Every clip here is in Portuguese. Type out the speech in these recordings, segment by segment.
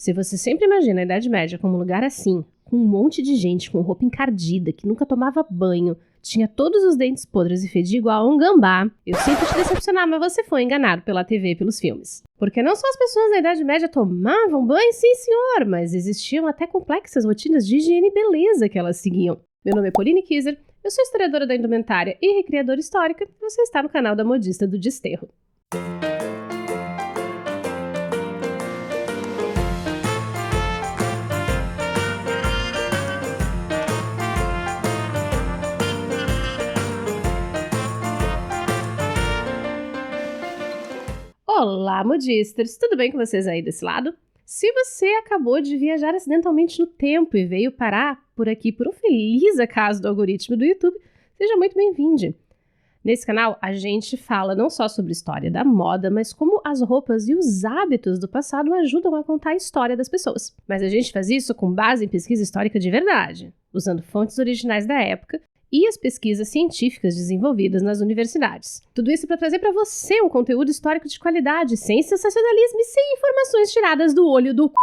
Se você sempre imagina a Idade Média como um lugar assim, com um monte de gente com roupa encardida, que nunca tomava banho, tinha todos os dentes podres e fedia igual a um gambá, eu sinto te decepcionar, mas você foi enganado pela TV e pelos filmes. Porque não só as pessoas da Idade Média tomavam banho, sim senhor, mas existiam até complexas rotinas de higiene e beleza que elas seguiam. Meu nome é Pauline Kiser, eu sou historiadora da indumentária e recriadora histórica, e você está no canal da Modista do Desterro. Olá, modisters! Tudo bem com vocês aí desse lado? Se você acabou de viajar acidentalmente no tempo e veio parar por aqui por um feliz acaso do algoritmo do YouTube, seja muito bem-vindo! Nesse canal, a gente fala não só sobre história da moda, mas como as roupas e os hábitos do passado ajudam a contar a história das pessoas. Mas a gente faz isso com base em pesquisa histórica de verdade, usando fontes originais da época e as pesquisas científicas desenvolvidas nas universidades. Tudo isso para trazer para você um conteúdo histórico de qualidade, sem sensacionalismo e sem informações tiradas do olho do c****.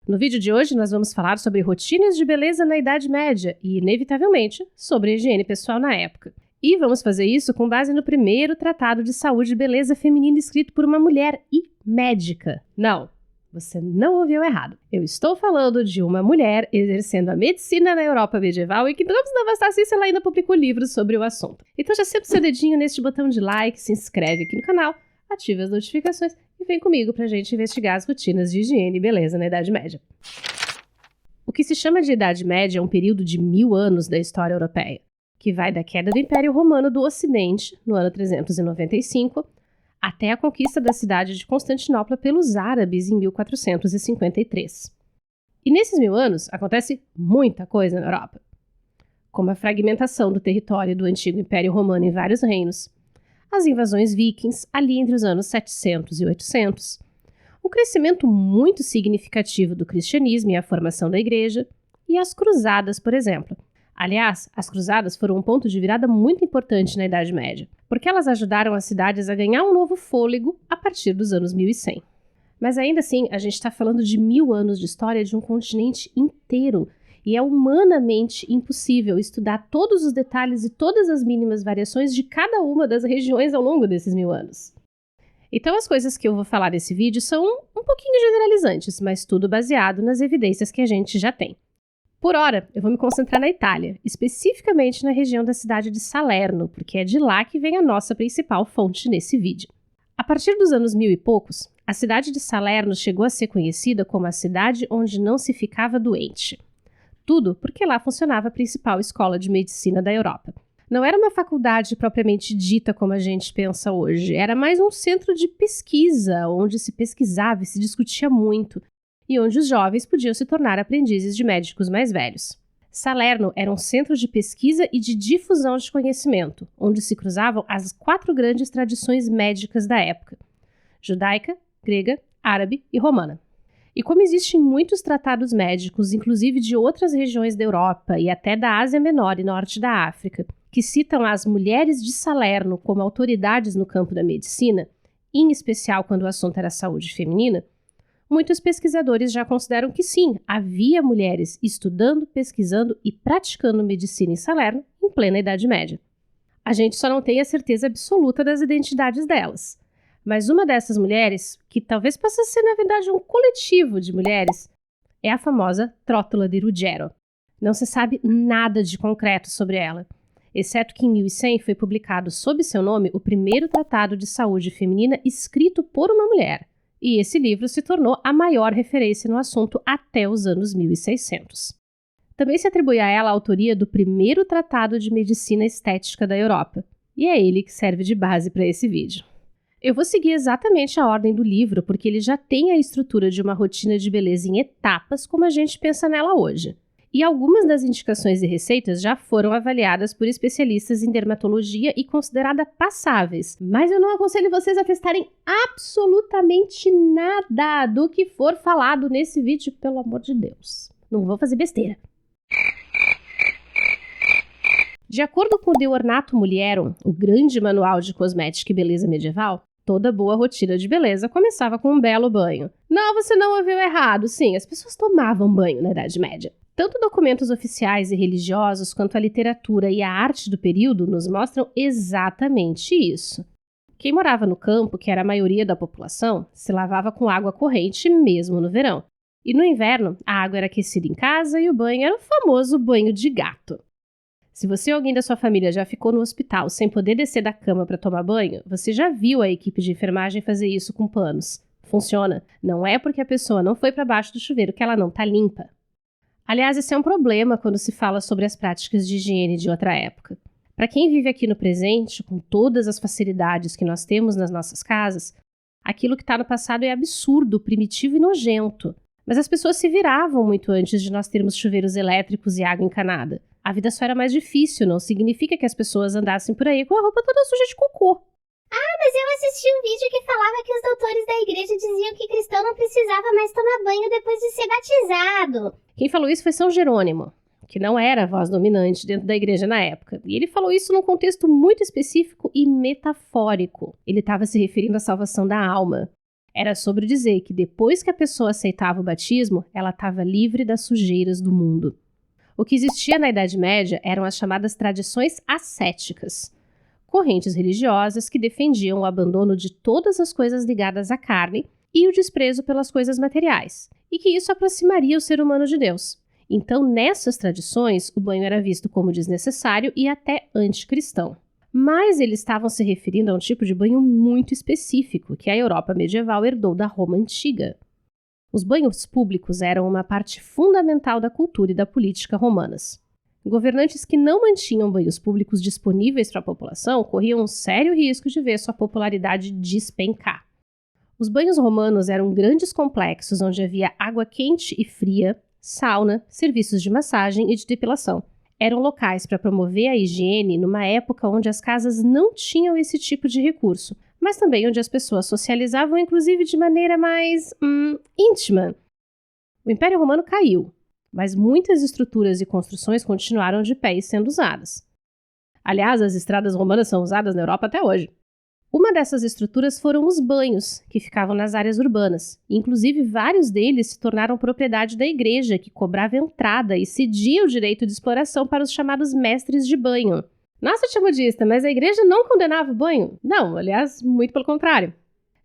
No vídeo de hoje, nós vamos falar sobre rotinas de beleza na Idade Média e, inevitavelmente, sobre a higiene pessoal na época. E vamos fazer isso com base no primeiro tratado de saúde e beleza feminina escrito por uma mulher e médica. Não, você não ouviu errado. Eu estou falando de uma mulher exercendo a medicina na Europa medieval e que não bastasse isso, ela ainda publicou livros sobre o assunto. Então já senta o seu dedinho neste botão de like, se inscreve aqui no canal, ativa as notificações e vem comigo pra gente investigar as rotinas de higiene e beleza na Idade Média. O que se chama de Idade Média é um período de 1000 anos da história europeia, que vai da queda do Império Romano do Ocidente, no ano 395, até a conquista da cidade de Constantinopla pelos árabes em 1453. E nesses 1000 anos acontece muita coisa na Europa, como a fragmentação do território do antigo Império Romano em vários reinos, as invasões vikings ali entre os anos 700 e 800, o crescimento muito significativo do cristianismo e a formação da igreja, e as cruzadas, por exemplo. Aliás, as cruzadas foram um ponto de virada muito importante na Idade Média, porque elas ajudaram as cidades a ganhar um novo fôlego a partir dos anos 1100. Mas ainda assim, a gente está falando de 1000 anos de história de um continente inteiro, e é humanamente impossível estudar todos os detalhes e todas as mínimas variações de cada uma das regiões ao longo desses 1000 anos. Então as coisas que eu vou falar nesse vídeo são um pouquinho generalizantes, mas tudo baseado nas evidências que a gente já tem. Por hora, eu vou me concentrar na Itália, especificamente na região da cidade de Salerno, porque é de lá que vem a nossa principal fonte nesse vídeo. A partir dos anos 1000 e poucos, a cidade de Salerno chegou a ser conhecida como a cidade onde não se ficava doente. Tudo porque lá funcionava a principal escola de medicina da Europa. Não era uma faculdade propriamente dita como a gente pensa hoje, era mais um centro de pesquisa, onde se pesquisava e se discutia muito, e onde os jovens podiam se tornar aprendizes de médicos mais velhos. Salerno era um centro de pesquisa e de difusão de conhecimento, onde se cruzavam as 4 grandes tradições médicas da época: judaica, grega, árabe e romana. E como existem muitos tratados médicos, inclusive de outras regiões da Europa e até da Ásia Menor e Norte da África, que citam as mulheres de Salerno como autoridades no campo da medicina, em especial quando o assunto era saúde feminina, muitos pesquisadores já consideram que sim, havia mulheres estudando, pesquisando e praticando medicina em Salerno em plena Idade Média. A gente só não tem a certeza absoluta das identidades delas. Mas uma dessas mulheres, que talvez possa ser na verdade um coletivo de mulheres, é a famosa Trótula de Ruggiero. Não se sabe nada de concreto sobre ela, exceto que em 1100 foi publicado sob seu nome o primeiro tratado de saúde feminina escrito por uma mulher. E esse livro se tornou a maior referência no assunto até os anos 1600. Também se atribui a ela a autoria do primeiro tratado de medicina estética da Europa, e é ele que serve de base para esse vídeo. Eu vou seguir exatamente a ordem do livro, porque ele já tem a estrutura de uma rotina de beleza em etapas, como a gente pensa nela hoje. E algumas das indicações e receitas já foram avaliadas por especialistas em dermatologia e consideradas passáveis. Mas eu não aconselho vocês a testarem absolutamente nada do que for falado nesse vídeo, pelo amor de Deus. Não vou fazer besteira. De acordo com o De Ornato Mulierum, o grande manual de cosmética e beleza medieval, Toda boa rotina de beleza começava com um belo banho. Não, você não ouviu errado. Sim, as pessoas tomavam banho na Idade Média. Tanto documentos oficiais e religiosos quanto a literatura e a arte do período nos mostram exatamente isso. Quem morava no campo, que era a maioria da população, se lavava com água corrente mesmo no verão. E no inverno, a água era aquecida em casa e o banho era o famoso banho de gato. Se você ou alguém da sua família já ficou no hospital sem poder descer da cama para tomar banho, você já viu a equipe de enfermagem fazer isso com panos. Funciona. Não é porque a pessoa não foi para baixo do chuveiro que ela não está limpa. Aliás, esse é um problema quando se fala sobre as práticas de higiene de outra época. Para quem vive aqui no presente, com todas as facilidades que nós temos nas nossas casas, aquilo que está no passado é absurdo, primitivo e nojento. Mas as pessoas se viravam muito antes de nós termos chuveiros elétricos e água encanada. A vida só era mais difícil, não significa que as pessoas andassem por aí com a roupa toda suja de cocô. Mas eu assisti um vídeo que falava que os doutores da igreja diziam que cristão não precisava mais tomar banho depois de ser batizado. Quem falou isso foi São Jerônimo, que não era a voz dominante dentro da igreja na época. E ele falou isso num contexto muito específico e metafórico. Ele estava se referindo à salvação da alma. Era sobre dizer que depois que a pessoa aceitava o batismo, ela estava livre das sujeiras do mundo. O que existia na Idade Média eram as chamadas tradições ascéticas, correntes religiosas que defendiam o abandono de todas as coisas ligadas à carne e o desprezo pelas coisas materiais, e que isso aproximaria o ser humano de Deus. Então, nessas tradições, o banho era visto como desnecessário e até anticristão. Mas eles estavam se referindo a um tipo de banho muito específico que a Europa medieval herdou da Roma antiga. Os banhos públicos eram uma parte fundamental da cultura e da política romanas. Governantes que não mantinham banhos públicos disponíveis para a população corriam um sério risco de ver sua popularidade despencar. Os banhos romanos eram grandes complexos onde havia água quente e fria, sauna, serviços de massagem e de depilação. Eram locais para promover a higiene numa época onde as casas não tinham esse tipo de recurso, mas também onde as pessoas socializavam inclusive de maneira mais íntima. O Império Romano caiu, mas muitas estruturas e construções continuaram de pé e sendo usadas. Aliás, as estradas romanas são usadas na Europa até hoje. Uma dessas estruturas foram os banhos, que ficavam nas áreas urbanas. Inclusive, vários deles se tornaram propriedade da igreja, que cobrava entrada e cedia o direito de exploração para os chamados mestres de banho. Nossa, tia modista, mas a igreja não condenava o banho? Não, aliás, muito pelo contrário.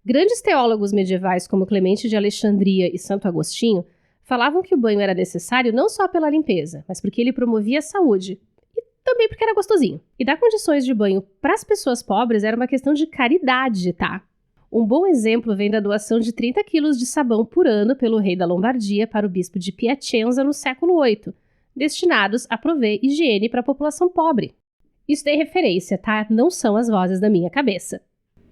Grandes teólogos medievais como Clemente de Alexandria e Santo Agostinho falavam que o banho era necessário não só pela limpeza, mas porque ele promovia a saúde. E também porque era gostosinho. E dar condições de banho para as pessoas pobres era uma questão de caridade, tá? Um bom exemplo vem da doação de 30 quilos de sabão por ano pelo rei da Lombardia para o bispo de Piacenza no século VIII, destinados a prover higiene para a população pobre. Isso tem referência, tá? Não são as vozes da minha cabeça.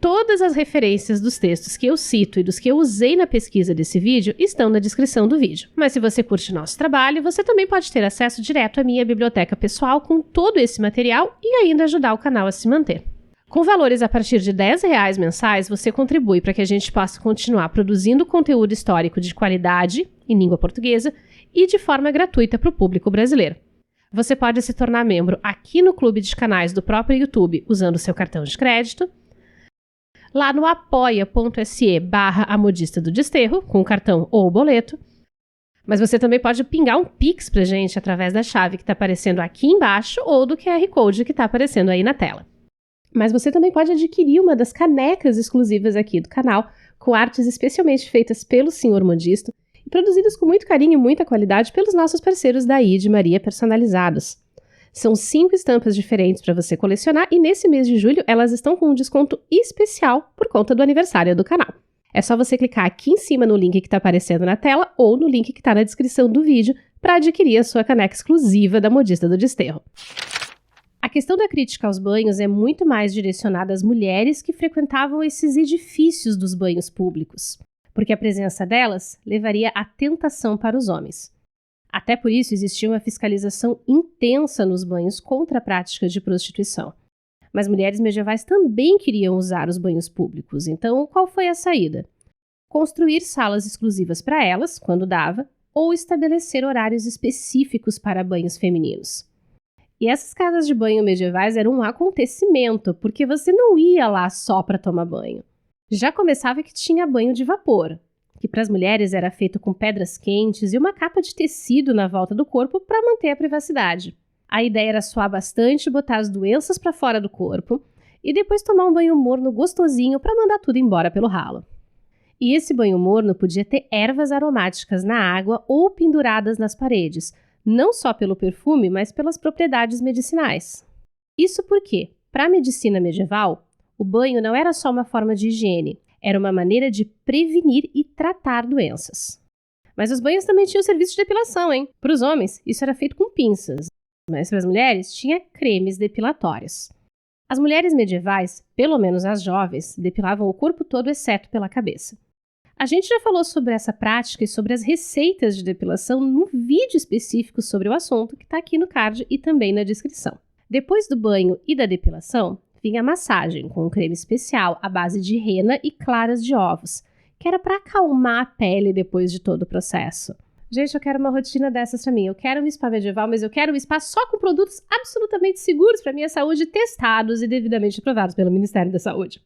Todas as referências dos textos que eu cito e dos que eu usei na pesquisa desse vídeo estão na descrição do vídeo. Mas se você curte nosso trabalho, você também pode ter acesso direto à minha biblioteca pessoal com todo esse material e ainda ajudar o canal a se manter. Com valores a partir de R$10 mensais, você contribui para que a gente possa continuar produzindo conteúdo histórico de qualidade, em língua portuguesa, e de forma gratuita para o público brasileiro. Você pode se tornar membro aqui no clube de canais do próprio YouTube usando seu cartão de crédito, lá no apoia.se/amodista do desterro, com o cartão ou o boleto. Mas você também pode pingar um Pix pra gente através da chave que está aparecendo aqui embaixo ou do QR Code que está aparecendo aí na tela. Mas você também pode adquirir uma das canecas exclusivas aqui do canal, com artes especialmente feitas pelo Sr. Modisto e produzidas com muito carinho e muita qualidade pelos nossos parceiros da ID Maria Personalizados. São 5 estampas diferentes para você colecionar e nesse mês de julho elas estão com um desconto especial por conta do aniversário do canal. É só você clicar aqui em cima no link que está aparecendo na tela ou no link que está na descrição do vídeo para adquirir a sua caneca exclusiva da Modista do Desterro. A questão da crítica aos banhos é muito mais direcionada às mulheres que frequentavam esses edifícios dos banhos públicos, porque a presença delas levaria à tentação para os homens. Até por isso existia uma fiscalização intensa nos banhos contra a prática de prostituição. Mas mulheres medievais também queriam usar os banhos públicos, então qual foi a saída? Construir salas exclusivas para elas, quando dava, ou estabelecer horários específicos para banhos femininos. E essas casas de banho medievais eram um acontecimento, porque você não ia lá só para tomar banho. Já começava que tinha banho de vapor, que para as mulheres era feito com pedras quentes e uma capa de tecido na volta do corpo para manter a privacidade. A ideia era suar bastante, botar as doenças para fora do corpo e depois tomar um banho morno gostosinho para mandar tudo embora pelo ralo. E esse banho morno podia ter ervas aromáticas na água ou penduradas nas paredes, não só pelo perfume, mas pelas propriedades medicinais. Isso porque, para a medicina medieval, o banho não era só uma forma de higiene, era uma maneira de prevenir e tratar doenças. Mas os banhos também tinham serviço de depilação, hein? Para os homens, isso era feito com pinças, mas para as mulheres tinha cremes depilatórios. As mulheres medievais, pelo menos as jovens, depilavam o corpo todo exceto pela cabeça. A gente já falou sobre essa prática e sobre as receitas de depilação no vídeo específico sobre o assunto que está aqui no card e também na descrição. Depois do banho e da depilação, vinha a massagem com um creme especial à base de rena e claras de ovos, que era para acalmar a pele depois de todo o processo. Gente, eu quero uma rotina dessas para mim. Eu quero um spa medieval, mas eu quero um spa só com produtos absolutamente seguros para minha saúde, testados e devidamente aprovados pelo Ministério da Saúde.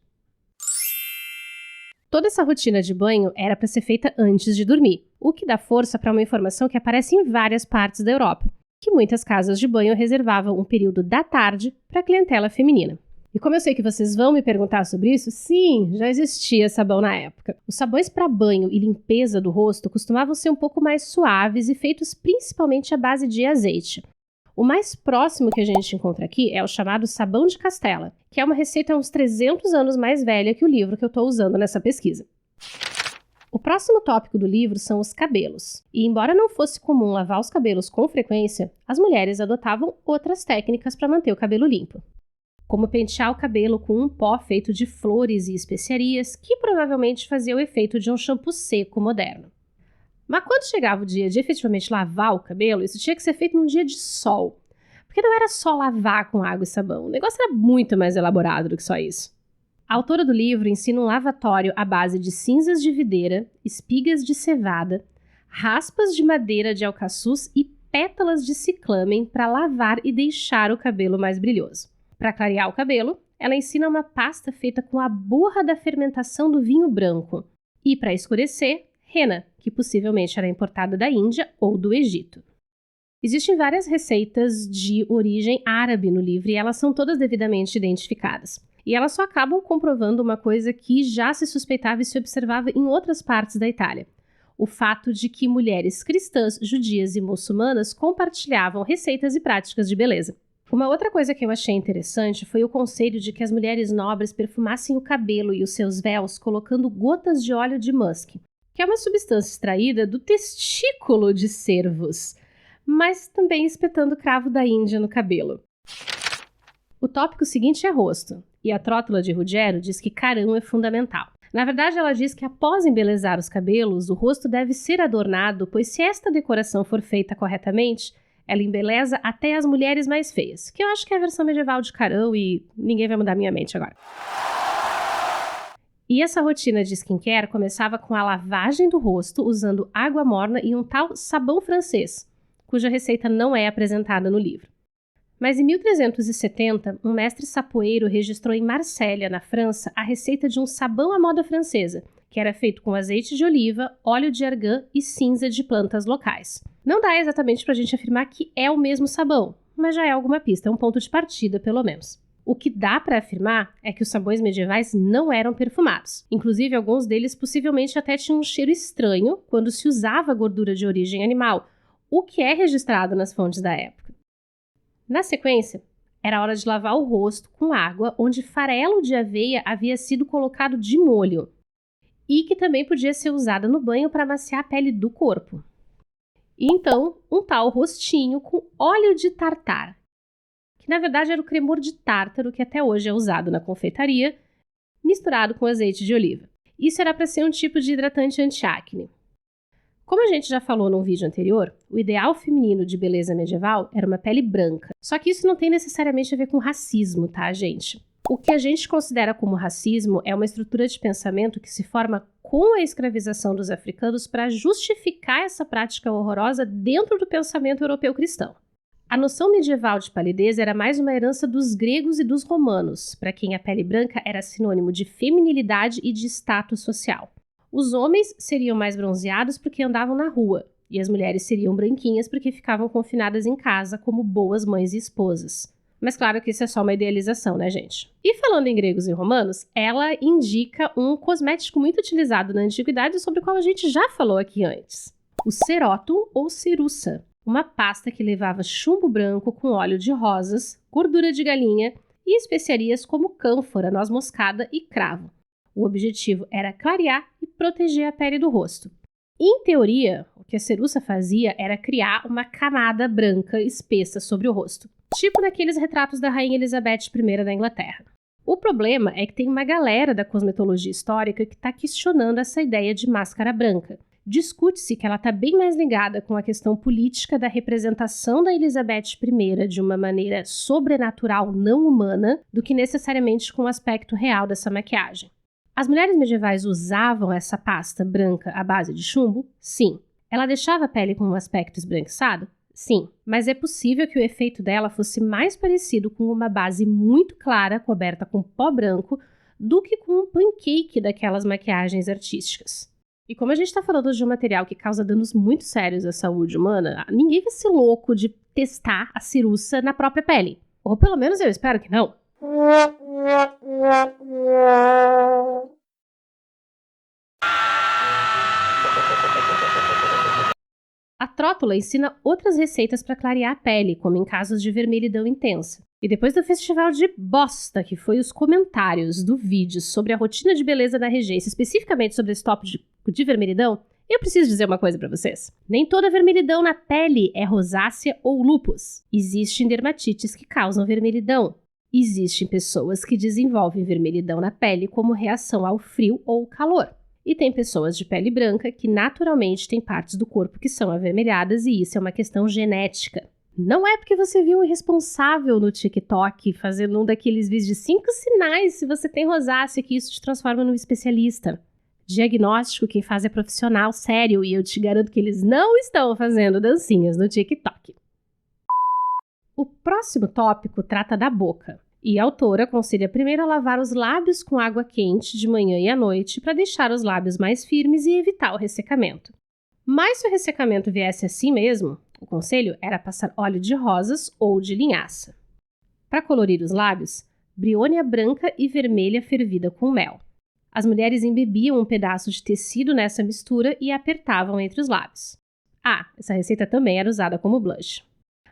Toda essa rotina de banho era para ser feita antes de dormir, o que dá força para uma informação que aparece em várias partes da Europa, que muitas casas de banho reservavam um período da tarde para a clientela feminina. E como eu sei que vocês vão me perguntar sobre isso, sim, já existia sabão na época. Os sabões para banho e limpeza do rosto costumavam ser um pouco mais suaves e feitos principalmente à base de azeite. O mais próximo que a gente encontra aqui é o chamado sabão de Castela, que é uma receita uns 300 anos mais velha que o livro que eu estou usando nessa pesquisa. O próximo tópico do livro são os cabelos. E embora não fosse comum lavar os cabelos com frequência, as mulheres adotavam outras técnicas para manter o cabelo limpo, como pentear o cabelo com um pó feito de flores e especiarias, que provavelmente fazia o efeito de um shampoo seco moderno. Mas quando chegava o dia de efetivamente lavar o cabelo, isso tinha que ser feito num dia de sol. Porque não era só lavar com água e sabão, o negócio era muito mais elaborado do que só isso. A autora do livro ensina um lavatório à base de cinzas de videira, espigas de cevada, raspas de madeira de alcaçuz e pétalas de ciclamen para lavar e deixar o cabelo mais brilhoso. Para clarear o cabelo, ela ensina uma pasta feita com a borra da fermentação do vinho branco. E para escurecer, rena, que possivelmente era importada da Índia ou do Egito. Existem várias receitas de origem árabe no livro e elas são todas devidamente identificadas. E elas só acabam comprovando uma coisa que já se suspeitava e se observava em outras partes da Itália. O fato de que mulheres cristãs, judias e muçulmanas compartilhavam receitas e práticas de beleza. Uma outra coisa que eu achei interessante foi o conselho de que as mulheres nobres perfumassem o cabelo e os seus véus colocando gotas de óleo de musk, que é uma substância extraída do testículo de cervos, mas também espetando cravo da Índia no cabelo. O tópico seguinte é rosto, e a Trótula de Ruggiero diz que carão é fundamental. Na verdade, ela diz que após embelezar os cabelos, o rosto deve ser adornado, pois se esta decoração for feita corretamente, ela embeleza até as mulheres mais feias, que eu acho que é a versão medieval de carão e ninguém vai mudar minha mente agora. E essa rotina de skincare começava com a lavagem do rosto usando água morna e um tal sabão francês, cuja receita não é apresentada no livro. Mas em 1370, um mestre sapoeiro registrou em Marsella, na França, a receita de um sabão à moda francesa, que era feito com azeite de oliva, óleo de argan e cinza de plantas locais. Não dá exatamente para a gente afirmar que é o mesmo sabão, mas já é alguma pista, é um ponto de partida pelo menos. O que dá para afirmar é que os sabões medievais não eram perfumados. Inclusive, alguns deles possivelmente até tinham um cheiro estranho quando se usava gordura de origem animal, o que é registrado nas fontes da época. Na sequência, era hora de lavar o rosto com água onde farelo de aveia havia sido colocado de molho e que também podia ser usada no banho para amaciar a pele do corpo. E então, um tal rostinho com óleo de tartar, que na verdade era o cremor de tártaro que até hoje é usado na confeitaria, misturado com azeite de oliva. Isso era para ser um tipo de hidratante anti-acne. Como a gente já falou num vídeo anterior, o ideal feminino de beleza medieval era uma pele branca. Só que isso não tem necessariamente a ver com racismo, tá, gente? O que a gente considera como racismo é uma estrutura de pensamento que se forma com a escravização dos africanos para justificar essa prática horrorosa dentro do pensamento europeu cristão. A noção medieval de palidez era mais uma herança dos gregos e dos romanos, para quem a pele branca era sinônimo de feminilidade e de status social. Os homens seriam mais bronzeados porque andavam na rua, e as mulheres seriam branquinhas porque ficavam confinadas em casa como boas mães e esposas. Mas claro que isso é só uma idealização, né, gente? E falando em gregos e romanos, ela indica um cosmético muito utilizado na antiguidade sobre o qual a gente já falou aqui antes. O ceróton ou cerussa, uma pasta que levava chumbo branco com óleo de rosas, gordura de galinha e especiarias como cânfora, noz moscada e cravo. O objetivo era clarear e proteger a pele do rosto. Em teoria, o que a cerussa fazia era criar uma camada branca espessa sobre o rosto, tipo naqueles retratos da Rainha Elizabeth I da Inglaterra. O problema é que tem uma galera da cosmetologia histórica que está questionando essa ideia de máscara branca. Discute-se que ela está bem mais ligada com a questão política da representação da Elizabeth I de uma maneira sobrenatural não humana do que necessariamente com o aspecto real dessa maquiagem. As mulheres medievais usavam essa pasta branca à base de chumbo? Sim. Ela deixava a pele com um aspecto esbranquiçado? Sim. Mas é possível que o efeito dela fosse mais parecido com uma base muito clara, coberta com pó branco, do que com um pancake daquelas maquiagens artísticas. E como a gente está falando de um material que causa danos muito sérios à saúde humana, ninguém vai ser louco de testar a cerussa na própria pele. Ou pelo menos eu espero que não. A Trótula ensina outras receitas para clarear a pele, como em casos de vermelhidão intensa. E depois do festival de bosta, que foi os comentários do vídeo sobre a rotina de beleza da regência, especificamente sobre esse tópico de vermelhidão, eu preciso dizer uma coisa para vocês. Nem toda vermelhidão na pele é rosácea ou lúpus. Existem dermatites que causam vermelhidão. Existem pessoas que desenvolvem vermelhidão na pele como reação ao frio ou calor. E tem pessoas de pele branca que naturalmente têm partes do corpo que são avermelhadas e isso é uma questão genética. Não é porque você viu um irresponsável no TikTok fazendo um daqueles vídeos de 5 sinais se você tem rosácea que isso te transforma num especialista. Diagnóstico quem faz é profissional sério e eu te garanto que eles não estão fazendo dancinhas no TikTok. O próximo tópico trata da boca. E a autora aconselha primeiro a lavar os lábios com água quente de manhã e à noite para deixar os lábios mais firmes e evitar o ressecamento. Mas se o ressecamento viesse assim mesmo, o conselho era passar óleo de rosas ou de linhaça. Para colorir os lábios, briônia branca e vermelha fervida com mel. As mulheres embebiam um pedaço de tecido nessa mistura e apertavam entre os lábios. Essa receita também era usada como blush.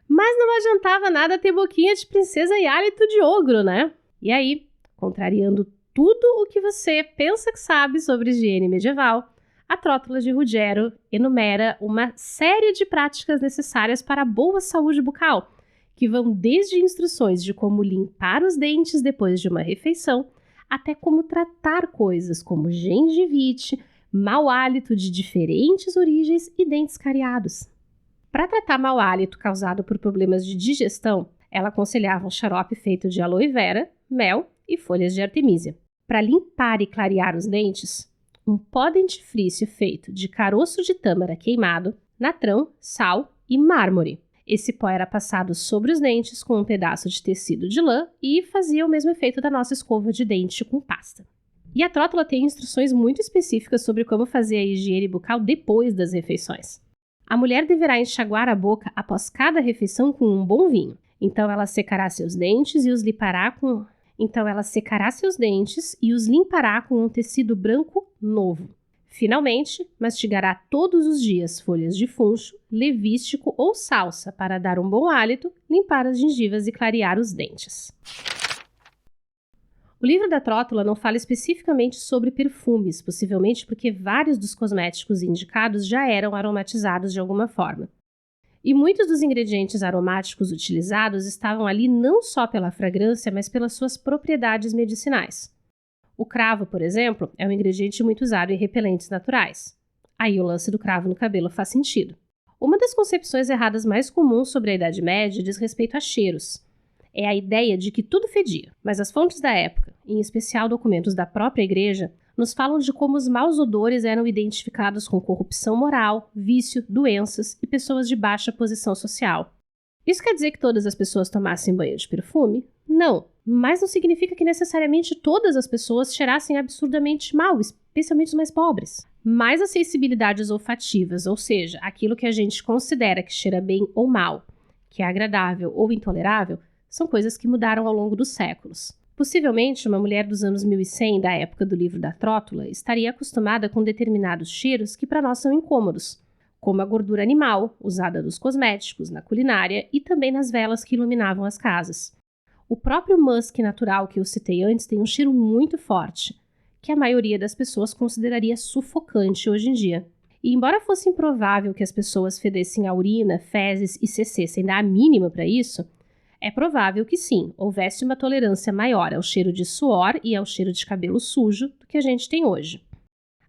Mas não adiantava nada ter boquinha de princesa e hálito de ogro, né? E aí, contrariando tudo o que você pensa que sabe sobre higiene medieval, a Trótula de Ruggiero enumera uma série de práticas necessárias para a boa saúde bucal, que vão desde instruções de como limpar os dentes depois de uma refeição, até como tratar coisas como gengivite, mau hálito de diferentes origens e dentes cariados. Para tratar mau hálito causado por problemas de digestão, ela aconselhava um xarope feito de aloe vera, mel e folhas de artemisia. Para limpar e clarear os dentes, um pó dentifrício feito de caroço de tâmara queimado, natrão, sal e mármore. Esse pó era passado sobre os dentes com um pedaço de tecido de lã e fazia o mesmo efeito da nossa escova de dente com pasta. E a Trótula tem instruções muito específicas sobre como fazer a higiene bucal depois das refeições. A mulher deverá enxaguar a boca após cada refeição com um bom vinho. Então ela secará seus dentes e os limpará com um tecido branco novo. Finalmente, mastigará todos os dias folhas de funcho, levístico ou salsa para dar um bom hálito, limpar as gengivas e clarear os dentes. O livro da Trótula não fala especificamente sobre perfumes, possivelmente porque vários dos cosméticos indicados já eram aromatizados de alguma forma. E muitos dos ingredientes aromáticos utilizados estavam ali não só pela fragrância, mas pelas suas propriedades medicinais. O cravo, por exemplo, é um ingrediente muito usado em repelentes naturais. Aí o lance do cravo no cabelo faz sentido. Uma das concepções erradas mais comuns sobre a Idade Média diz respeito a cheiros. É a ideia de que tudo fedia, mas as fontes da época, em especial documentos da própria igreja, nos falam de como os maus odores eram identificados com corrupção moral, vício, doenças e pessoas de baixa posição social. Isso quer dizer que todas as pessoas tomassem banho de perfume? Não, mas não significa que necessariamente todas as pessoas cheirassem absurdamente mal, especialmente os mais pobres. Mais as sensibilidades olfativas, ou seja, aquilo que a gente considera que cheira bem ou mal, que é agradável ou intolerável, são coisas que mudaram ao longo dos séculos. Possivelmente, uma mulher dos anos 1100, da época do livro da Trótula, estaria acostumada com determinados cheiros que para nós são incômodos, como a gordura animal, usada nos cosméticos, na culinária e também nas velas que iluminavam as casas. O próprio musk natural que eu citei antes tem um cheiro muito forte, que a maioria das pessoas consideraria sufocante hoje em dia. E embora fosse improvável que as pessoas fedessem a urina, fezes e cc sem dar a mínima para isso, é provável que sim, houvesse uma tolerância maior ao cheiro de suor e ao cheiro de cabelo sujo do que a gente tem hoje.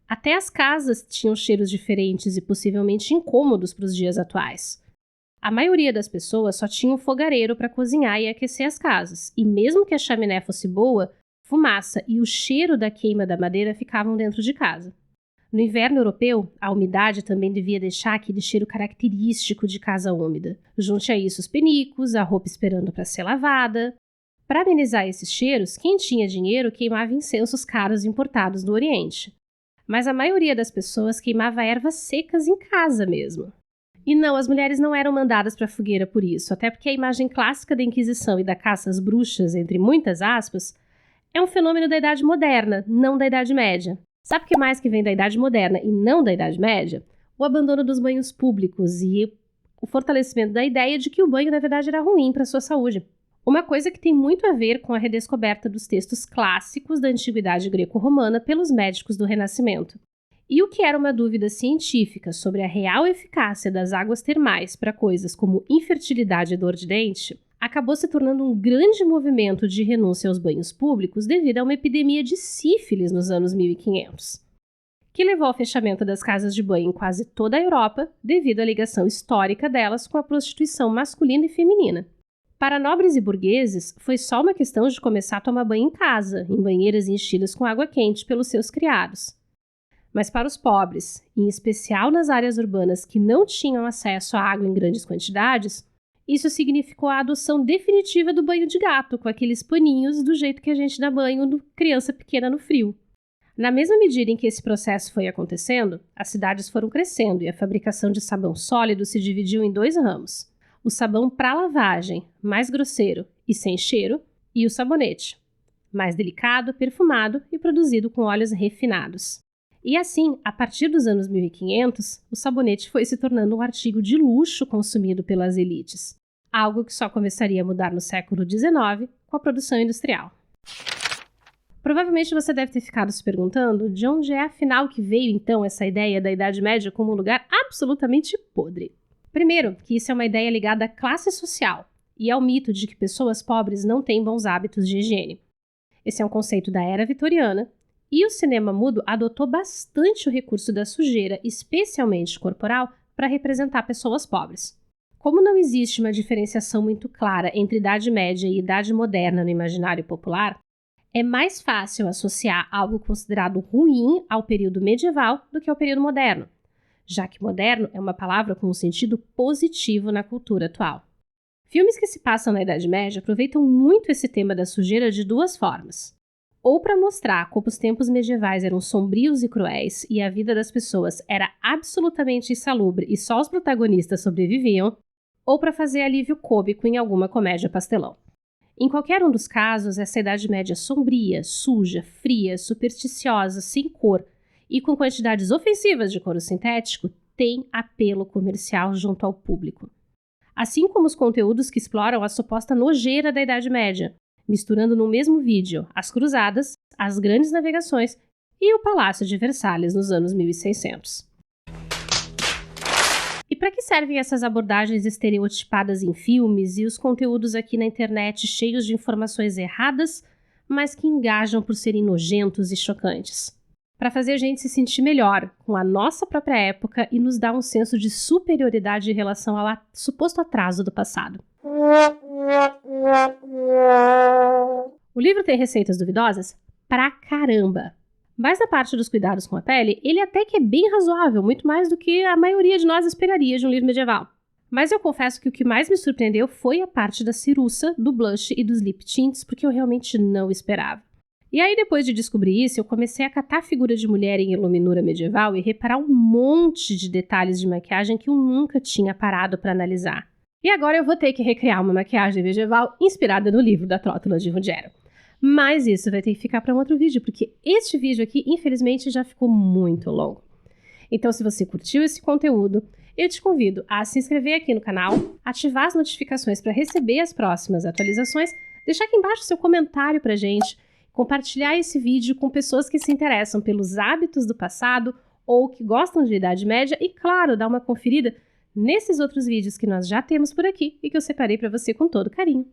Até as casas tinham cheiros diferentes e possivelmente incômodos para os dias atuais. A maioria das pessoas só tinha um fogareiro para cozinhar e aquecer as casas, e mesmo que a chaminé fosse boa, fumaça e o cheiro da queima da madeira ficavam dentro de casa. No inverno europeu, a umidade também devia deixar aquele cheiro característico de casa úmida. Junte a isso os penicos, a roupa esperando para ser lavada. Para amenizar esses cheiros, quem tinha dinheiro queimava incensos caros importados do Oriente. Mas a maioria das pessoas queimava ervas secas em casa mesmo. E não, as mulheres não eram mandadas para a fogueira por isso, até porque a imagem clássica da Inquisição e da caça às bruxas, entre muitas aspas, é um fenômeno da Idade Moderna, não da Idade Média. Sabe o que mais que vem da Idade Moderna e não da Idade Média? O abandono dos banhos públicos e o fortalecimento da ideia de que o banho, na verdade, era ruim para a sua saúde. Uma coisa que tem muito a ver com a redescoberta dos textos clássicos da Antiguidade Greco-Romana pelos médicos do Renascimento. E o que era uma dúvida científica sobre a real eficácia das águas termais para coisas como infertilidade e dor de dente, acabou se tornando um grande movimento de renúncia aos banhos públicos devido a uma epidemia de sífilis nos anos 1500, que levou ao fechamento das casas de banho em quase toda a Europa devido à ligação histórica delas com a prostituição masculina e feminina. Para nobres e burgueses, foi só uma questão de começar a tomar banho em casa, em banheiras enchidas com água quente pelos seus criados. Mas para os pobres, em especial nas áreas urbanas que não tinham acesso à água em grandes quantidades, isso significou a adoção definitiva do banho de gato, com aqueles paninhos do jeito que a gente dá banho de criança pequena no frio. Na mesma medida em que esse processo foi acontecendo, as cidades foram crescendo e a fabricação de sabão sólido se dividiu em dois ramos. O sabão para lavagem, mais grosseiro e sem cheiro, e o sabonete, mais delicado, perfumado e produzido com óleos refinados. E assim, a partir dos anos 1500, o sabonete foi se tornando um artigo de luxo consumido pelas elites, algo que só começaria a mudar no século XIX com a produção industrial. Provavelmente você deve ter ficado se perguntando de onde é afinal que veio então essa ideia da Idade Média como um lugar absolutamente podre. Primeiro, que isso é uma ideia ligada à classe social e ao mito de que pessoas pobres não têm bons hábitos de higiene. Esse é um conceito da era vitoriana e o cinema mudo adotou bastante o recurso da sujeira, especialmente corporal, para representar pessoas pobres. Como não existe uma diferenciação muito clara entre Idade Média e Idade Moderna no imaginário popular, é mais fácil associar algo considerado ruim ao período medieval do que ao período moderno, já que moderno é uma palavra com um sentido positivo na cultura atual. Filmes que se passam na Idade Média aproveitam muito esse tema da sujeira de duas formas. Ou para mostrar como os tempos medievais eram sombrios e cruéis e a vida das pessoas era absolutamente insalubre e só os protagonistas sobreviviam, ou para fazer alívio cômico em alguma comédia pastelão. Em qualquer um dos casos, essa Idade Média sombria, suja, fria, supersticiosa, sem cor e com quantidades ofensivas de couro sintético, tem apelo comercial junto ao público. Assim como os conteúdos que exploram a suposta nojeira da Idade Média, misturando no mesmo vídeo as cruzadas, as grandes navegações e o Palácio de Versalhes nos anos 1600. E para que servem essas abordagens estereotipadas em filmes e os conteúdos aqui na internet cheios de informações erradas, mas que engajam por serem nojentos e chocantes? Para fazer a gente se sentir melhor com a nossa própria época e nos dar um senso de superioridade em relação ao suposto atraso do passado. O livro tem receitas duvidosas? Pra caramba! Mas na parte dos cuidados com a pele, ele até que é bem razoável, muito mais do que a maioria de nós esperaria de um livro medieval. Mas eu confesso que o que mais me surpreendeu foi a parte da ciruça, do blush e dos lip tints, porque eu realmente não esperava. E aí, depois de descobrir isso, eu comecei a catar figura de mulher em iluminura medieval e reparar um monte de detalhes de maquiagem que eu nunca tinha parado para analisar. E agora eu vou ter que recriar uma maquiagem medieval inspirada no livro da Trótula de Ruggiero. Mas isso vai ter que ficar para um outro vídeo, porque este vídeo aqui, infelizmente, já ficou muito longo. Então, se você curtiu esse conteúdo, eu te convido a se inscrever aqui no canal, ativar as notificações para receber as próximas atualizações, deixar aqui embaixo seu comentário pra gente, compartilhar esse vídeo com pessoas que se interessam pelos hábitos do passado ou que gostam de Idade Média e, claro, dar uma conferida nesses outros vídeos que nós já temos por aqui e que eu separei para você com todo carinho.